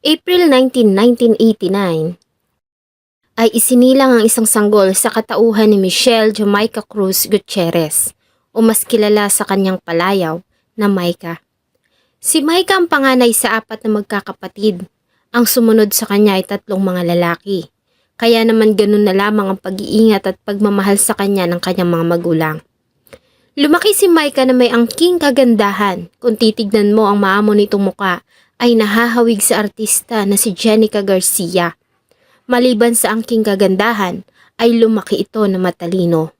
April 19, 1989 ay isinilang ang isang sanggol sa katauhan ni Michelle Jamaica Cruz Gutierrez o mas kilala sa kanyang palayaw na Maika. Si Maika ang panganay sa apat na magkakapatid. Ang sumunod sa kanya ay tatlong mga lalaki. Kaya naman ganun na lamang ang pag-iingat at pagmamahal sa kanya ng kanyang mga magulang. Lumaki si Maika na may angking kagandahan. Kung titignan mo ang maamo nitong muka, ay nahahawig sa artista na si Jenica Garcia. Maliban sa angking kagandahan, ay lumaki ito na matalino.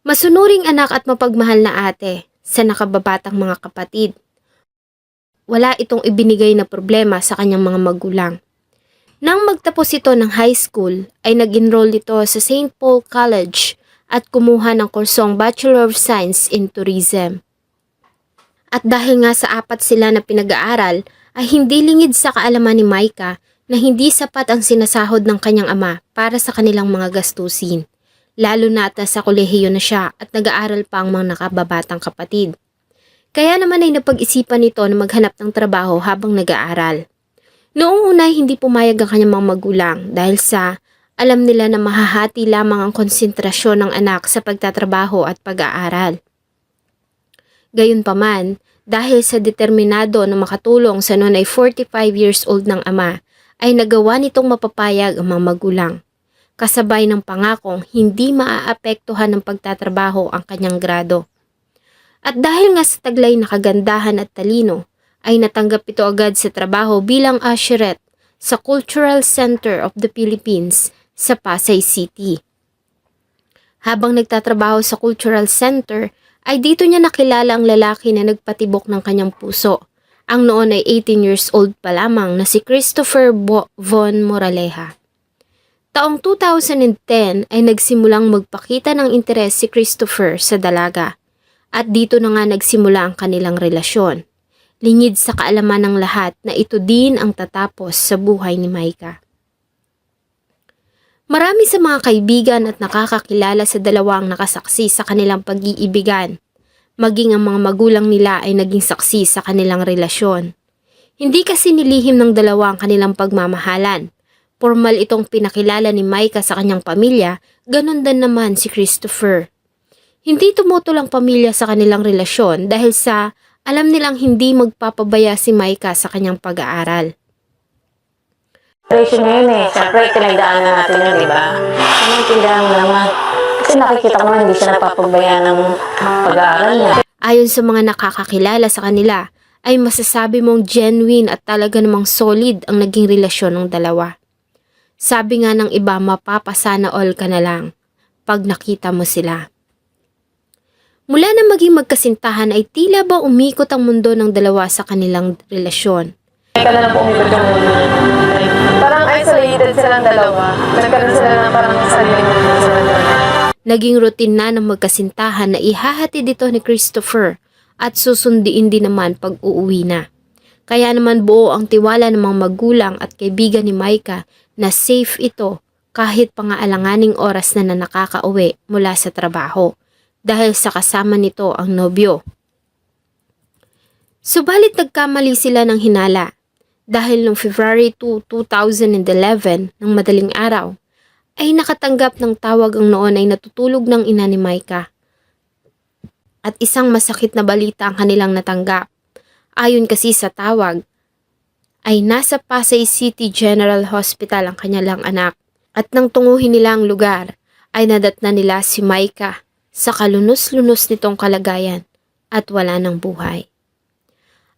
Masunuring anak at mapagmahal na ate sa nakababatang mga kapatid. Wala itong ibinigay na problema sa kanyang mga magulang. Nang magtapos ito ng high school, ay nag-enroll ito sa St. Paul College at kumuha ng kursong Bachelor of Science in Tourism. At dahil nga sa apat sila na pinag-aaral, ay hindi lingid sa kaalaman ni Maika na hindi sapat ang sinasahod ng kanyang ama para sa kanilang mga gastusin, lalo na at nasa kolehiyo na siya at nag-aaral pa ang mga nakababatang kapatid. Kaya naman ay napag-isipan nito na maghanap ng trabaho habang nag-aaral. Noong una ay hindi pumayag ang kanyang mga magulang dahil sa alam nila na mahahati lamang ang konsentrasyon ng anak sa pagtatrabaho at pag-aaral. Gayunpaman, dahil sa determinado na makatulong sa noon ay 45 years old ng ama, ay nagawa nitong mapapayag ang mga magulang. Kasabay ng pangakong hindi maaapektuhan ng pagtatrabaho ang kanyang grado. At dahil nga sa taglay na kagandahan at talino, ay natanggap ito agad sa trabaho bilang usherette sa Cultural Center of the Philippines sa Pasay City. Habang nagtatrabaho sa Cultural Center, ay dito niya nakilala ang lalaki na nagpatibok ng kanyang puso. Ang noon ay 18 years old pa lamang na si Christopher Von Moraleja. Taong 2010 ay nagsimulang magpakita ng interes si Christopher sa dalaga. At dito na nga nagsimula ang kanilang relasyon. Lingid sa kaalaman ng lahat na ito din ang tatapos sa buhay ni Maika. Marami sa mga kaibigan at nakakakilala sa dalawang nakasaksi sa kanilang pag-iibigan. Maging ang mga magulang nila ay naging saksi sa kanilang relasyon. Hindi kasi nilihim ng dalawa ang kanilang pagmamahalan. Formal itong pinakilala ni Maika sa kanyang pamilya, ganun din naman si Christopher. Hindi tumutol ang pamilya sa kanilang relasyon dahil sa alam nilang hindi magpapabaya si Maika sa kanyang pag-aaral. Operation ngayon siyempre pinagdaanan natin yun, di ba? Maintindihan mo naman. Kasi nakikita ko na hindi siya napapagbayaan ng pag-aaral niya. Ayon sa mga nakakakilala sa kanila, ay masasabi mong genuine at talaga namang solid ang naging relasyon ng dalawa. Sabi nga ng iba, mapapasana all ka na lang pag nakita mo sila. Mula na maging magkasintahan ay tila ba umikot ang mundo ng dalawa sa kanilang relasyon. Kaya na lang po umikot yung mundo. Parang isolated silang dalawa. Nagkaroon sila ng parang sariling mundo sa dalawa. Naging routine na ng magkasintahan na ihahatid dito ni Christopher at susundiin din naman pag uuwi na. Kaya naman buo ang tiwala ng mga magulang at kaibigan ni Maika na safe ito kahit pangaalanganing oras na nakakauwi mula sa trabaho. Dahil sa kasama nito ang nobyo. Subalit nagkamali sila ng hinala dahil noong February 2, 2011 ng madaling araw ay nakatanggap ng tawag ang noon ay natutulog ng ina ni Maika. At isang masakit na balita ang kanilang natanggap. Ayon kasi sa tawag ay nasa Pasay City General Hospital ang kanilang anak at nang tunguhin nila ang lugar ay nadatna nila si Maika sa kalunos-lunos nitong kalagayan at wala ng buhay.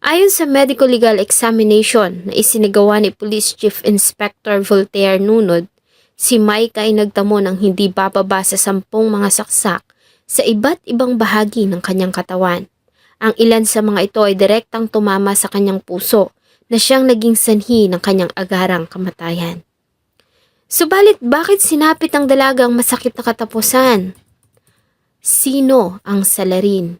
Ayon sa medical legal examination na isinagawa ni Police Chief Inspector Voltaire Nunod, si Maika ay nagtamo ng hindi bababa sa 10 mga saksak sa iba't ibang bahagi ng kanyang katawan. Ang ilan sa mga ito ay direktang tumama sa kanyang puso na siyang naging sanhi ng kanyang agarang kamatayan. Subalit bakit sinapit ng dalaga ang masakit na katapusan? Sino ang salarin?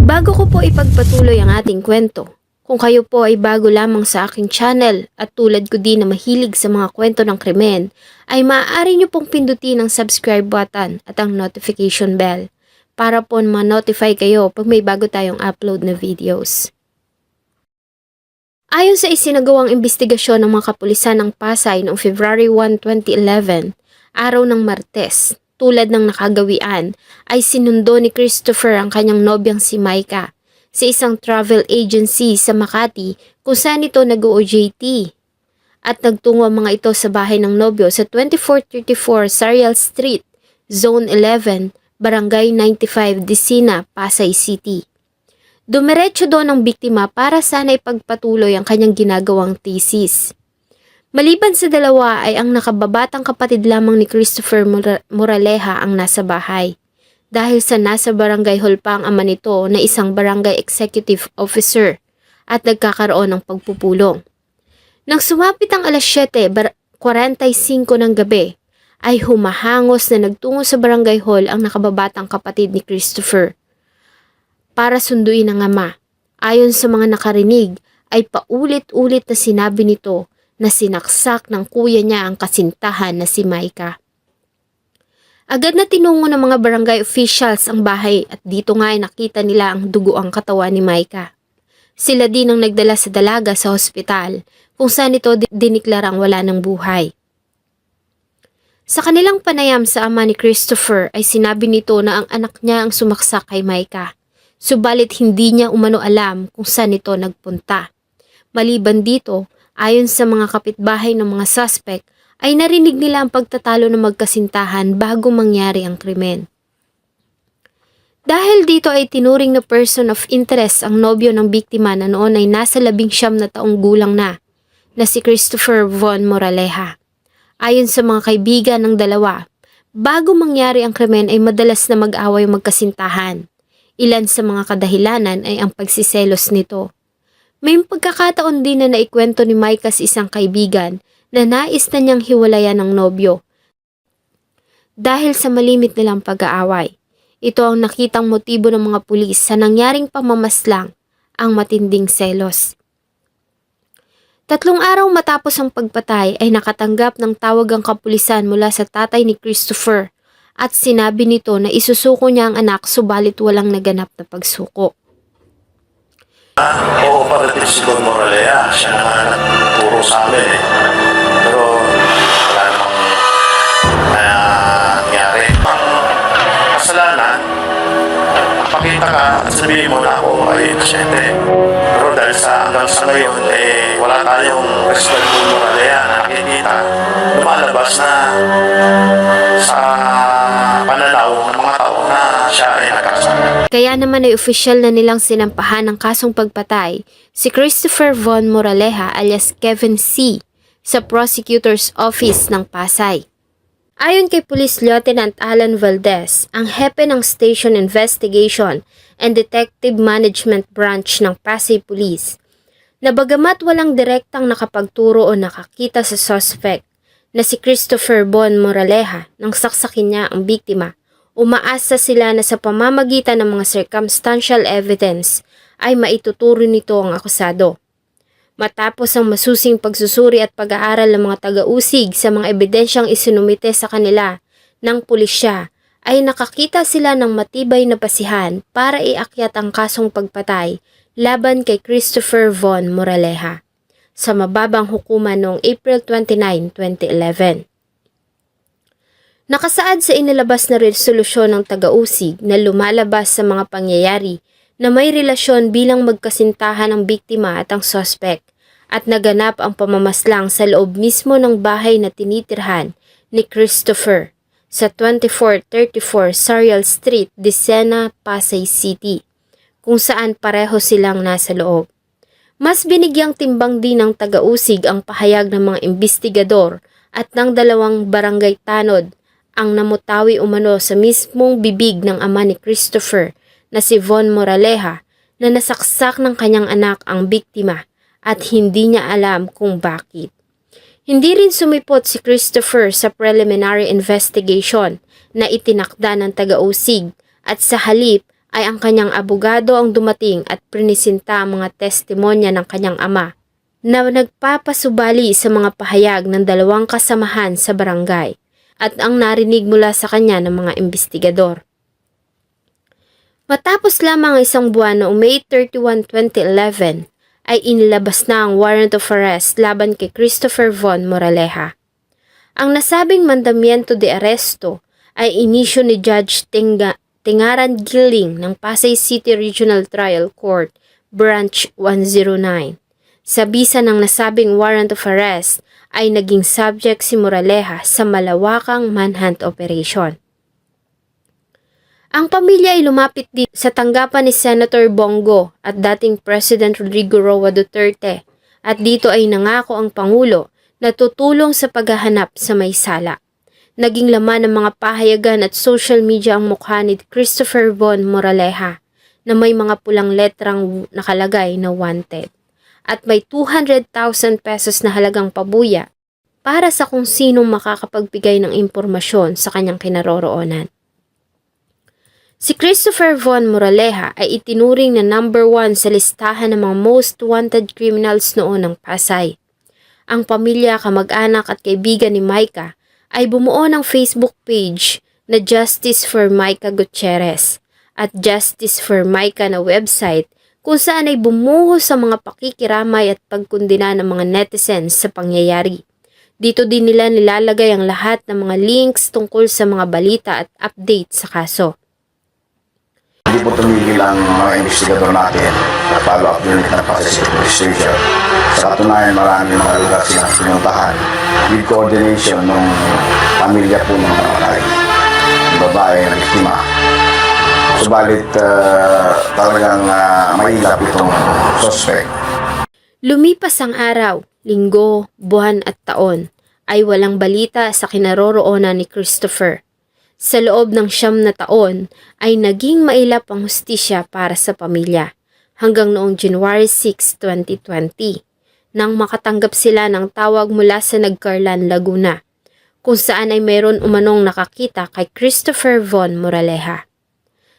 Bago ko po ipagpatuloy ang ating kwento, kung kayo po ay bago lamang sa aking channel at tulad ko din na mahilig sa mga kwento ng krimen, ay maaari nyo pong pindutin ang subscribe button at ang notification bell para po ma-notify kayo pag may bago tayong upload na videos. Ayon sa isinagawang investigasyon ng mga kapulisan ng Pasay noong February 1, 2011, araw ng Martes, tulad ng nakagawian, ay sinundo ni Christopher ang kanyang nobyang si Maika sa isang travel agency sa Makati kung saan ito nag-OJT. At nagtungo ang mga ito sa bahay ng nobyo sa 2434 Sarial Street, Zone 11, Barangay 95, Disina, Pasay City. Dumiretso doon ang biktima para sana ipagpatuloy ang kanyang ginagawang thesis. Maliban sa dalawa ay ang nakababatang kapatid lamang ni Christopher Moraleja ang nasa bahay. Dahil sa nasa barangay hall pa ang ama nito na isang barangay executive officer at nagkakaroon ng pagpupulong. Nang sumapit ang alas 7:45 ng gabi, ay humahangos na nagtungo sa barangay hall ang nakababatang kapatid ni Christopher para sunduin ang ama. Ayon sa mga nakarinig, ay paulit-ulit na sinabi nito na sinaksak ng kuya niya ang kasintahan na si Maika. Agad na tinungo ng mga barangay officials ang bahay at dito nga ay nakita nila ang dugo ang katawan ni Maika. Sila din ang nagdala sa dalaga sa hospital kung saan ito diniklarang wala ng buhay. Sa kanilang panayam sa ama ni Christopher ay sinabi nito na ang anak niya ang sumaksak kay Maika. Subalit hindi niya umano alam kung saan ito nagpunta. Maliban dito, ayon sa mga kapitbahay ng mga suspect, ay narinig nila ang pagtatalo ng magkasintahan bago mangyari ang krimen. Dahil dito ay tinuring na person of interest ang nobyo ng biktima na noon ay nasa 19 na taong gulang na si Christopher Von Moraleja. Ayon sa mga kaibigan ng dalawa, bago mangyari ang krimen ay madalas na mag-away magkasintahan. Ilan sa mga kadahilanan ay ang pagsiselos nito. May pagkakataon din na naikwento ni Maika sa isang kaibigan na nais na niyang hiwalayan ng nobyo dahil sa malimit nilang pag-aaway. Ito ang nakitang motibo ng mga pulis sa nangyaring pamamaslang, ang matinding selos. 3 araw matapos ang pagpatay ay nakatanggap ng tawag ang kapulisan mula sa tatay ni Christopher at sinabi nito na isusuko niya ang anak subalit walang naganap na pagsuko. Oo, parating si Don Moralea. Siya na nga nagturo sa amin eh. Pero wala namang nangyari. Ang kasalanan, pakita ka at sabihin mo na ako ay inosente. Pero dahil hanggang sa ngayon, wala tayong respect Don Moralea na nakikita. Lumalabas na sa pananaw ng mga tao na siya ay nagkasala. Kaya naman ay opisyal na nilang sinampahan ng kasong pagpatay si Christopher Von Moraleja alias Kevin C. sa Prosecutor's Office ng Pasay. Ayon kay Police Lieutenant Alan Valdez, ang hepe ng Station Investigation and Detective Management Branch ng Pasay Police, na bagamat walang direktang nakapagturo o nakakita sa suspect na si Christopher Von Moraleja nang saksakin niya ang biktima, umaasa sila na sa pamamagitan ng mga circumstantial evidence ay maituturo nito ang akusado. Matapos ang masusing pagsusuri at pag-aaral ng mga taga-usig sa mga ebidensyang isinumite sa kanila ng pulisya, ay nakakita sila ng matibay na basihan para iakyat ang kasong pagpatay laban kay Christopher Von Moraleja sa mababang hukuman noong April 29, 2011. Nakasaad sa inilabas na resolusyon ng taga-usig na lumalabas sa mga pangyayari na may relasyon bilang magkasintahan ang biktima at ang suspect at naganap ang pamamaslang sa loob mismo ng bahay na tinitirhan ni Christopher sa 2434 Sarial Street, Disena, Pasay City, kung saan pareho silang nasa loob. Mas binigyang timbang din ng taga-usig ang pahayag ng mga investigador at ng 2 barangay tanod ang namutawi umano sa mismong bibig ng ama ni Christopher na si Von Moraleja na nasaksak ng kanyang anak ang biktima at hindi niya alam kung bakit. Hindi rin sumipot si Christopher sa preliminary investigation na itinakda ng taga-usig at sa halip ay ang kanyang abogado ang dumating at prinisinta ang mga testimonya ng kanyang ama na nagpapasubali sa mga pahayag ng 2 kasamahan sa barangay at ang narinig mula sa kanya ng mga investigador. Matapos lamang 1 buwan noong May 31, 2011, ay inilabas na ang warrant of arrest laban kay Christopher Von Moraleja. Ang nasabing mandamiento de arresto ay inisyo ni Judge Tingaran Giling ng Pasay City Regional Trial Court, Branch 109. Sa bisa ng nasabing warrant of arrest ay naging subject si Moraleja sa malawakang manhunt operation. Ang pamilya ay lumapit din sa tanggapan ni Senator Bongo at dating President Rodrigo Roa Duterte at dito ay nangako ang Pangulo na tutulong sa paghahanap sa may sala. Naging laman ng mga pahayagan at social media ang mukha ni Christopher Von Moraleja na may mga pulang letrang nakalagay na wanted at may 200,000 pesos na halagang pabuya para sa kung sinong makakapagbigay ng impormasyon sa kanyang kinaroroonan. Si Christopher Von Moraleja ay itinuring na number 1 sa listahan ng mga most wanted criminals noon ng Pasay. Ang pamilya, kamag-anak at kaibigan ni Micah ay bumuo ng Facebook page na Justice for Micah Gutierrez at Justice for Micah na website kung saan ay bumuhos sa mga pakikiramay at pagkundina ng mga netizens sa pangyayari. Dito din nila nilalagay ang lahat ng mga links tungkol sa mga balita at update sa kaso. Hindi po tumigil ang mga investigador natin sa follow-up unit ng Pasay City Police Station. Sa katunayan, marami mga lugar silang pinuntahan with coordination ng pamilya po ng namatay. Yung babae na biktima. Subalit talagang mailap itong suspect. Lumipas ang araw, linggo, buwan at taon ay walang balita sa kinaroroonan ni Christopher. Sa loob ng 9 na taon ay naging mailap ang hustisya para sa pamilya hanggang noong January 6, 2020 nang makatanggap sila ng tawag mula sa Nagcarlan, Laguna kung saan ay mayroon umanong nakakita kay Christopher Von Moraleja.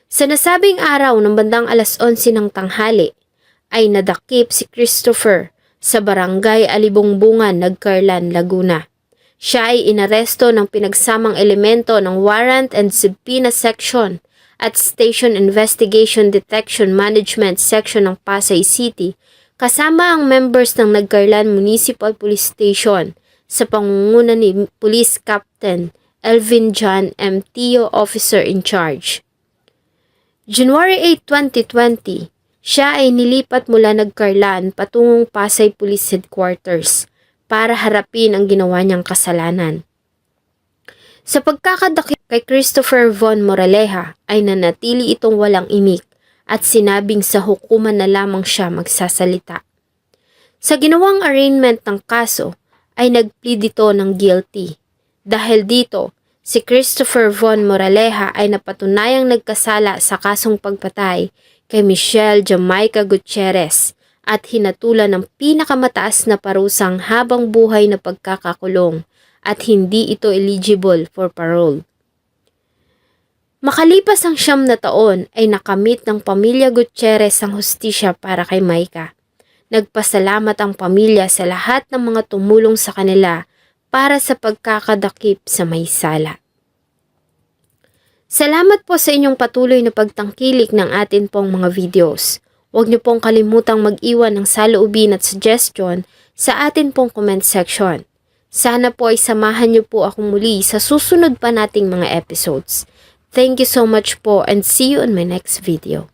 Sa nasabing araw ng bandang 11:11 ng tanghali ay nadakip si Christopher sa barangay Alibongbungan, Nagcarlan, Laguna. Siya ay inaresto ng pinagsamang elemento ng Warrant and Subpoena Section at Station Investigation Detection Management Section ng Pasay City kasama ang members ng Nagcarlan Municipal Police Station sa pangunguna ni Police Captain Elvin John M. Tio, Officer in Charge. January 8, 2020, siya ay nilipat mula Nagcarlan patungong Pasay Police Headquarters para harapin ang ginawa niyang kasalanan. Sa pagkakadakip kay Christopher Von Moraleja ay nanatili itong walang imik at sinabing sa hukuman na lamang siya magsasalita. Sa ginawang arraignment ng kaso ay nag-plead ito ng guilty. Dahil dito, si Christopher Von Moraleja ay napatunayang nagkasala sa kasong pagpatay kay Michelle Jamaica Gutierrez at hinatulan ng pinakamataas na parusang habang buhay na pagkakakulong at hindi ito eligible for parole. Makalipas ang 9 na taon ay nakamit ng pamilya Gutierrez ang hustisya para kay Micah. Nagpasalamat ang pamilya sa lahat ng mga tumulong sa kanila para sa pagkakadakip sa may sala. Salamat po sa inyong patuloy na pagtangkilik ng atin pong mga videos. Huwag niyo pong kalimutang mag-iwan ng saloobin at suggestion sa atin pong comment section. Sana po ay samahan niyo po ako muli sa susunod pa nating mga episodes. Thank you so much po and see you in my next video.